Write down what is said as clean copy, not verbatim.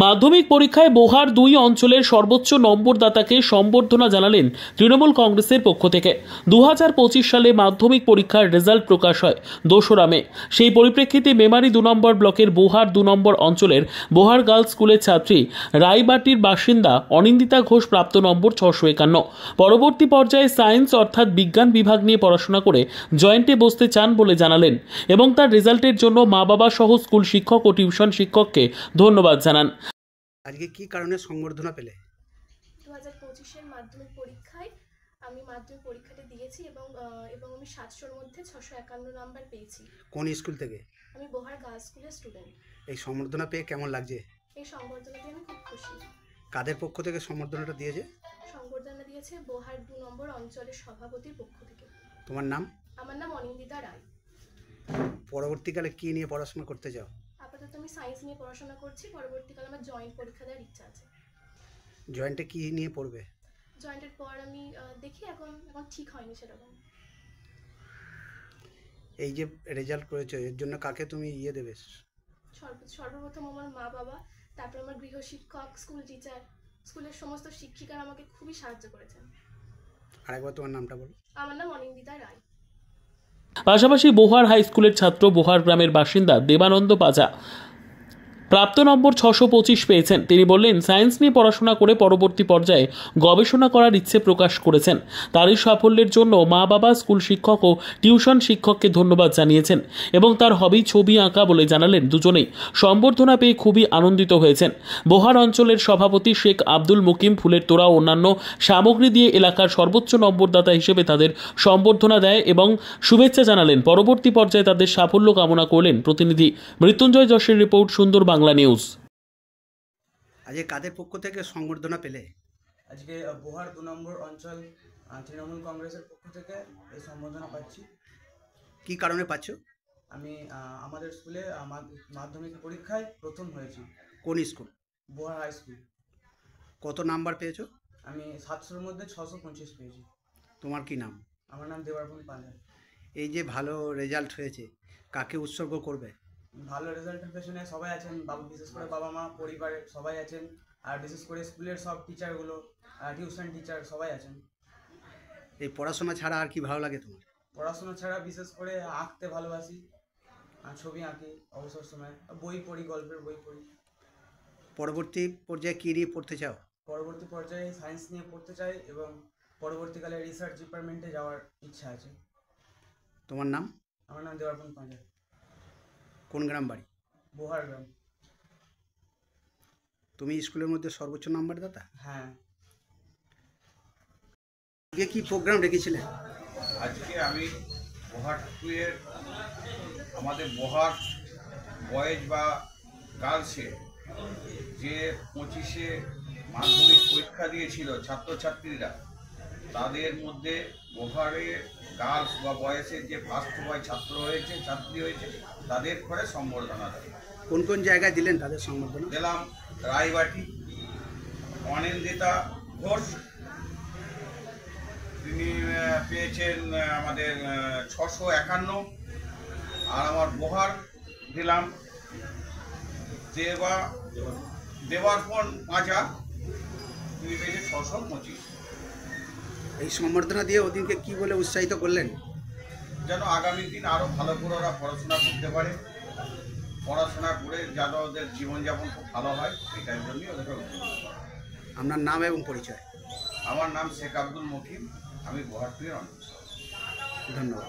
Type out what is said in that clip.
মাধ্যমিক পরীক্ষায় বোহার ২ অঞ্চলের সর্বোচ্চ নম্বরদাতাকে সম্বর্ধনা জানালেন তৃণমূল কংগ্রেসের পক্ষ থেকে। 2025 সালে মাধ্যমিক পরীক্ষার রেজাল্ট প্রকাশ হয় ২রা মে। সেই পরিপ্রেক্ষিতে মেমারি ২ নম্বর ব্লকের বোহার ২ নম্বর অঞ্চলের বোহার গার্লস স্কুলের ছাত্রী রায়বাটির বাসিন্দা অনিন্দিতা ঘোষ প্রাপ্ত নম্বর 651। পরবর্তী পর্যায়ে সায়েন্স অর্থাৎ বিজ্ঞান বিভাগ নিয়ে পড়াশোনা করে জয়েন্টে বসতে চান বলে জানালেন এবং তার রেজাল্টের জন্য মা বাবা সহ স্কুল শিক্ষক ও টিউশন শিক্ষককে ধন্যবাদ জানান। আজকে কি কারণে সংবর্ধনা পেলে? 2025-এর মাধ্যমিক পরীক্ষায় আমি মাধ্যমিক পরীক্ষাটা দিয়েছি এবং আমি 700-র মধ্যে 651 নাম্বার পেয়েছি। কোন স্কুল থেকে? আমি বোহার গার্লস স্কুলের স্টুডেন্ট। এই সম্বর্ধনা পেয়ে কেমন লাগছে? এই সংবর্ধনা পেয়ে আমি খুব খুশি। কাদের পক্ষ থেকে সম্বর্ধনাটা দিয়েছে? সংবর্ধনা দিয়েছে বোহার 2 নম্বর অঞ্চলের সভাপতির পক্ষ থেকে। তোমার নাম? আমার নাম অনিন্দিতা রায়। পরবর্তীকালে কি নিয়ে পড়াশোনা করতে চাও? আপাতত আমি সায়েন্স নিয়ে পড়াশোনা করছি। পরবর্তীকালে আমার জয়েন্ট পরীক্ষা দেওয়ার ইচ্ছা আছে। জয়েন্টে কি নিয়ে পড়বে? জয়েন্টের পর আমি দেখি, এখন ঠিক হয়নি সেরকম। এই যে রেজাল্ট করেছো এর জন্য কাকে তুমি দেবে? সর্বপ্রথম আমার মা বাবা, তারপর আমার গৃহশিক্ষক, স্কুল টিচার, স্কুলের সমস্ত শিক্ষিকারা আমাকে খুবই সাহায্য করেছেন। আরেকবার তোমার নামটা বলো। আমার নাম অনিন্দিতা রায়। পাশাপাশি বোহার হাই স্কুলের ছাত্র বোহার গ্রামের বাসিন্দা দেবানন্দ পাজা প্রাপ্ত নম্বর 625 পেয়েছেন। তিনি বললেন, সায়েন্স নিয়ে পড়াশোনা করে পরবর্তী পর্যায়ে গবেষণা করার ইচ্ছে প্রকাশ করেছেন। তার এই সাফল্যের জন্য মা বাবা, স্কুল শিক্ষক ও টিউশন শিক্ষককে ধন্যবাদ জানিয়েছেন এবং তার হবি ছবি আঁকা বলে জানালেন দুজনেই সম্বর্ধনা পেয়ে খুবই আনন্দিত হয়েছেন। বোহার অঞ্চলের সভাপতি শেখ আব্দুল মুকিম ফুলের তোড়া ও অন্যান্য সামগ্রী দিয়ে এলাকার সর্বোচ্চ নম্বরদাতা হিসেবে তাদের সম্বর্ধনা দেয় এবং শুভেচ্ছা জানালেন। পরবর্তী পর্যায়ে তাদের সাফল্য কামনা করলেন। প্রতিনিধি মৃত্যুঞ্জয় যশের রিপোর্ট, সুন্দর বাংলা নিউজ। আজকে কাদের পক্ষ থেকে সংবর্ধনা পেলে? আজকে বোহার 2 নম্বর অঞ্চল তৃণমূল কংগ্রেসের পক্ষ থেকে এই সম্বর্ধনা পাচ্ছি। কি কারণে পাচ্ছ? আমি আমাদের স্কুলে মাধ্যমিক পরীক্ষায় প্রথম হয়েছি। কোন স্কুল? বোহার high school. কত নাম্বার পেয়েছো? আমি 700-র মধ্যে 625 পেয়েছি। তোমার কি নাম? আমার নাম দেবারপন পাঞ্জা। এই যে ভালো রেজাল্ট হয়েছে কাকে উৎসর্গ করবে? ভালো রেজাল্টের পেছনে সবাই আছেন, বিশেষ করে বাবা মা, পরিবারের সবাই আছেন, আর বিশেষ করে স্কুলের সব টিচারগুলো, টিউশন টিচার সবাই আছেন। এই পড়াশোনা ছাড়া আর কি ভালো লাগে তোমার? পড়াশোনা ছাড়া বিশেষ করে আঁকতে ভালোবাসি, ছবি আঁকি অবসর সময়, বই পড়ি, গল্পের বই পড়ি। পরবর্তী পর্যায়ে কী নিয়ে পড়তে চাও? পরবর্তী পর্যায়ে সায়েন্স নিয়ে পড়তে চাই এবং পরবর্তীকালে রিসার্চ ডিপার্টমেন্টে যাওয়ার ইচ্ছা আছে। তোমার নাম? আমার নাম দেবারপন পাঞ্জা। কোন গ্রাম বাড়ি? বোহার গ্রাম। তুমি স্কুলের মধ্যে সর্বোচ্চ নাম্বারদাতা? হ্যাঁ। আজকে কি প্রোগ্রাম রেখেছিলে? আজকে আমি বোহার স্কুলের আমাদের বোহার বয়েজ বা গার্লসে যে 25-এ মাধ্যমিক পরীক্ষা দিয়েছিল ছাত্রছাত্রীরা, তাদের মধ্যে বোহারের গার্লস বা বয়েসের যে ফার্স্ট বয় ছাত্রী হয়েছে তাদের করে সম্বর্ধনা দেয়। কোন কোন জায়গায় দিলেন তাদের সম্বর্ধনা? দিলাম রায়বাটি, অনিন্দিতা ঘোষ, তিনি পেয়েছেন আমাদের 651, আর আমার বোহার দিলাম দেবারপন পাঁজা, তিনি পেয়েছেন 625। এই সম্বর্ধনা দিয়ে ওদিনকে কি বলে উৎসাহিত করলেন? যেন আগামী দিন আরও ভালো করে ওরা পড়াশোনা করতে পারে, পড়াশোনা করে যেন ওদের জীবনযাপন খুব ভালো হয়, এটার জন্যই ওদেরকে। আপনার নাম এবং পরিচয়? আমার নাম শেখ আব্দুল মুকিম, আমি বোহার থেকে। ধন্যবাদ।